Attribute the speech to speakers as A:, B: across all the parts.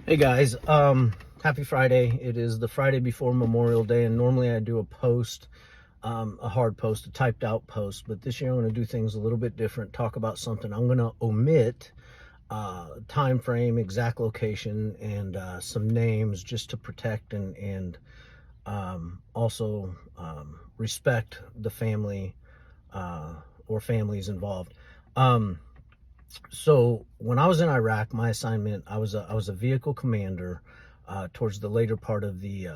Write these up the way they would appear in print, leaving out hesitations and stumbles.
A: Hey guys, happy Friday. It is the Friday before Memorial Day, and normally I do a post, a hard post, a typed out post, but this year I'm going to do things a little bit different, talk about something. I'm going to omit time frame, exact location, and some names just to protect and also respect the family or families involved. Um, so when I was in Iraq, my assignment, I was a vehicle commander. Towards the later part of the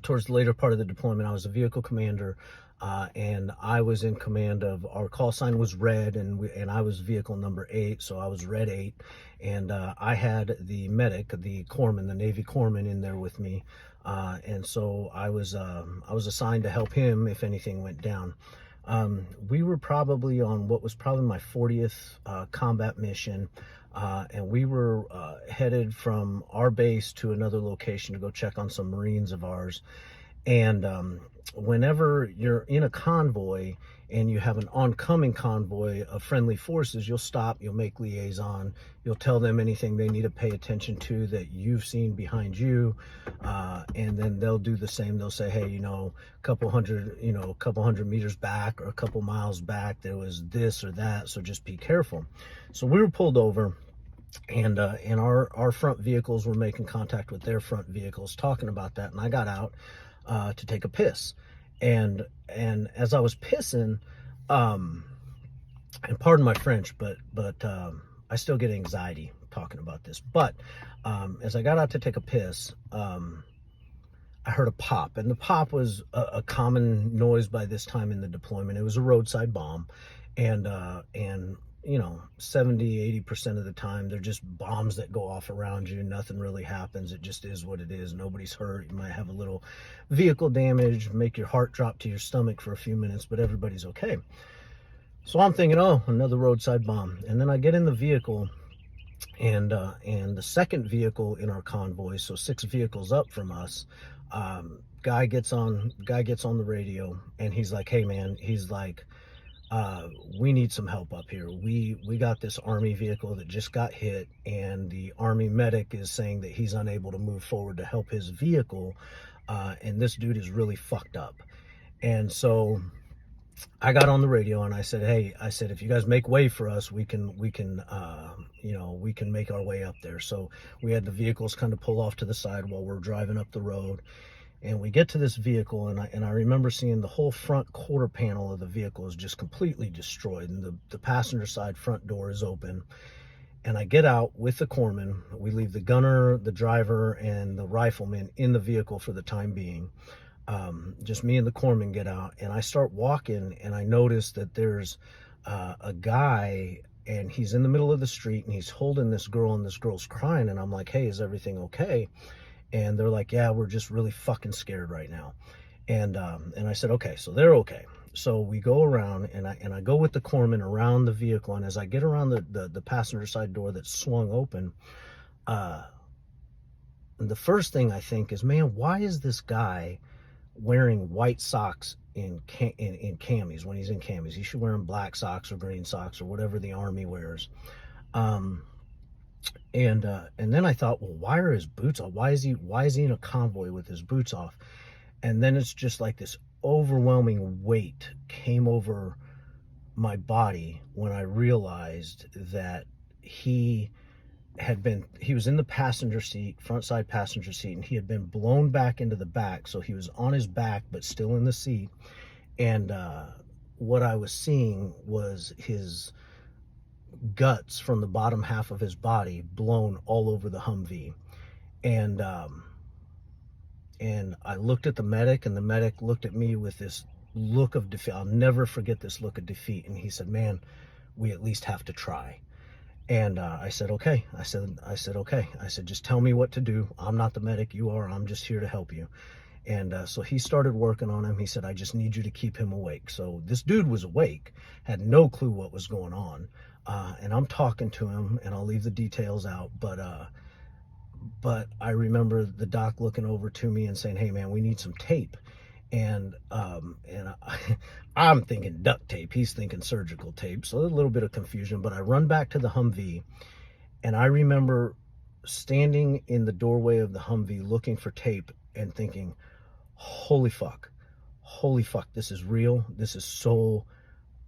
A: towards the later part of the deployment, I was a vehicle commander, and I was in command of, our call sign was red, and I was vehicle number 8, so I was red 8, and I had the medic, the corpsman, the Navy corpsman, in there with me, and so I was assigned to help him if anything went down. We were probably on what was probably my 40th combat mission, and we were headed from our base to another location to go check on some Marines of ours. And whenever you're in a convoy and you have an oncoming convoy of friendly forces, you'll stop, you'll make liaison, you'll tell them anything they need to pay attention to that you've seen behind you, and then they'll do the same. They'll say, hey, a couple hundred meters back or a couple miles back, there was this or that, so just be careful. So we were pulled over, and our front vehicles were making contact with their front vehicles, talking about that, and I got out to take a piss, and as I was pissing, um, and pardon my French, but I still get anxiety talking about this. But as I got out to take a piss, I heard a pop, and the pop was a common noise by this time in the deployment. It was a roadside bomb, and 70-80% of the time they're just bombs that go off around you. Nothing really happens. It just is what it is. Nobody's hurt. You might have a little vehicle damage, make your heart drop to your stomach for a few minutes, but everybody's okay. So I'm thinking, oh, another roadside bomb. And then I get in the vehicle, and the second vehicle in our convoy, so 6 vehicles up from us, guy gets on the radio, and he's like, hey man, he's like, we need some help up here. We got this army vehicle that just got hit, and the army medic is saying that he's unable to move forward to help his vehicle, and this dude is really fucked up. And so I got on the radio and I said, hey, I said, if you guys make way for us, we can we can make our way up there. So we had the vehicles kind of pull off to the side while we're driving up the road, and we get to this vehicle, and I remember seeing the whole front quarter panel of the vehicle is just completely destroyed, and the passenger side front door is open. And I get out with the corpsman. We leave the gunner, the driver, and the rifleman in the vehicle for the time being. Just me and the corpsman get out, and I start walking, and I notice that there's a guy, and he's in the middle of the street, and he's holding this girl, and this girl's crying, and I'm like, hey, is everything okay? And they're like, yeah, we're just really fucking scared right now. And I said, okay, so they're okay. So we go around, and I go with the corpsman around the vehicle, and as I get around the passenger side door that's swung open, the first thing I think is, man, why is this guy wearing white socks in camis when he's in camis? He should wear them black socks or green socks or whatever the army wears. Um, and then I thought, well, why are his boots off? Why is he in a convoy with his boots off? And then it's just like this overwhelming weight came over my body when I realized that he was in the passenger seat, front side passenger seat, and he had been blown back into the back, so he was on his back but still in the seat. And what I was seeing was his guts from the bottom half of his body blown all over the Humvee. And I looked at the medic, and the medic looked at me with this look of defeat. I'll never forget this look of defeat. And he said, man, we at least have to try. And I said, okay. I said, okay. I said, just tell me what to do. I'm not the medic, you are. I'm just here to help you. And so he started working on him. He said, I just need you to keep him awake. So this dude was awake, had no clue what was going on. And I'm talking to him, and I'll leave the details out. But I remember the doc looking over to me and saying, hey man, we need some tape. And I'm thinking duct tape, he's thinking surgical tape, so a little bit of confusion. But I run back to the Humvee, and I remember standing in the doorway of the Humvee looking for tape and thinking, holy fuck, this is real. This is so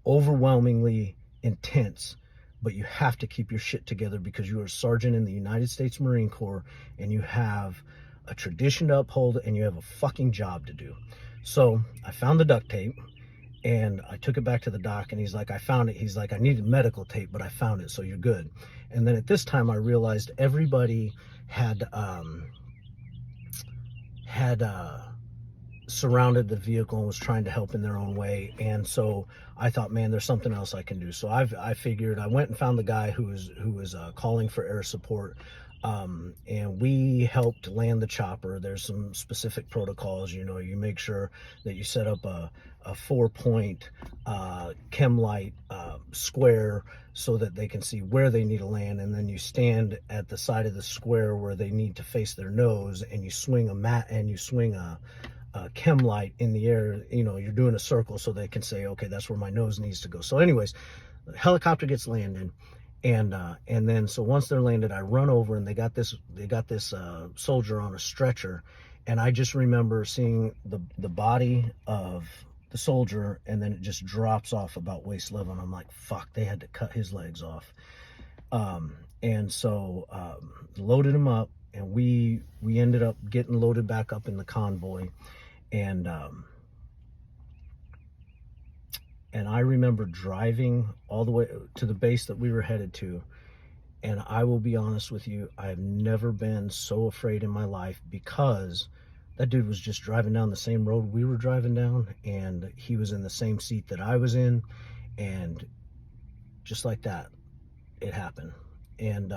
A: overwhelmingly intense, but you have to keep your shit together because you are a sergeant in the United States Marine Corps and you have a tradition to uphold and you have a fucking job to do. So I found the duct tape and I took it back to the doc, and he's like, I found it. He's like, I needed medical tape, but I found it, so you're good. And then at this time I realized everybody had surrounded the vehicle and was trying to help in their own way. And so I thought, man, there's something else I can do. So I figured, I went and found the guy who was calling for air support. And we helped land the chopper. There's some specific protocols, you know, you make sure that you set up a 4-point chem light square so that they can see where they need to land, and then you stand at the side of the square where they need to face their nose, and you swing a chem light in the air. You know, you're doing a circle so they can say, okay, that's where my nose needs to go. So anyways, the helicopter gets landed, and then so once they're landed, I run over, and they got this soldier on a stretcher, and I just remember seeing the body of the soldier, and then it just drops off about waist level, and I'm like, fuck, they had to cut his legs off. And so loaded him up, and we ended up getting loaded back up in the convoy. And I remember driving all the way to the base that we were headed to. And I will be honest with you, I have never been so afraid in my life, because that dude was just driving down the same road we were driving down, and he was in the same seat that I was in. And just like that, it happened. And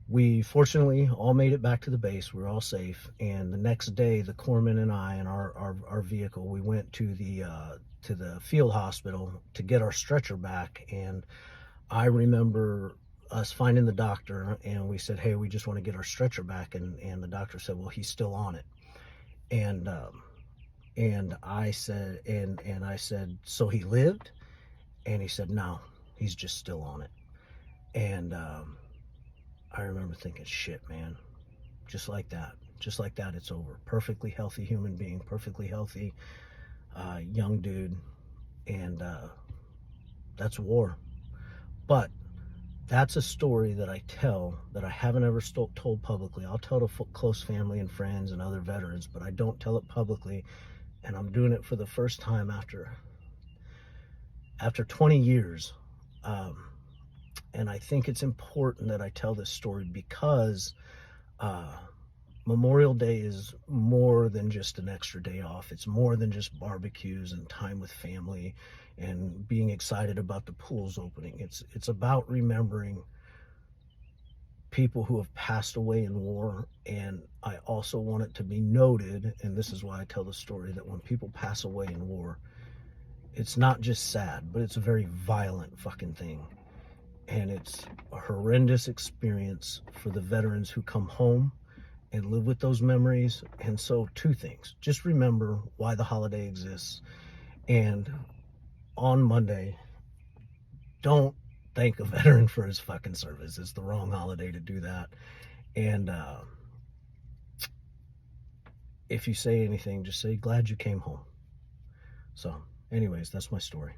A: we fortunately all made it back to the base. We were all safe. And the next day, the corpsman and I and our vehicle, we went to the field hospital to get our stretcher back. And I remember us finding the doctor, and we said, hey, we just want to get our stretcher back. And the doctor said, well, he's still on it. And I said, so he lived? And he said, no, he's just still on it. And I remember thinking, shit, man, just like that, it's over. Perfectly healthy human being, perfectly healthy young dude. And that's war. But that's a story that I tell that I haven't ever told publicly. I'll tell to close family and friends and other veterans, but I don't tell it publicly. And I'm doing it for the first time after 20 years. And I think it's important that I tell this story because Memorial Day is more than just an extra day off. It's more than just barbecues and time with family and being excited about the pools opening. It's about remembering people who have passed away in war. And I also want it to be noted, and this is why I tell the story, that when people pass away in war, it's not just sad, but it's a very violent fucking thing. And it's a horrendous experience for the veterans who come home and live with those memories. And so 2 things. Just remember why the holiday exists. And on Monday, don't thank a veteran for his fucking service. It's the wrong holiday to do that. And if you say anything, just say, glad you came home. So anyways, that's my story.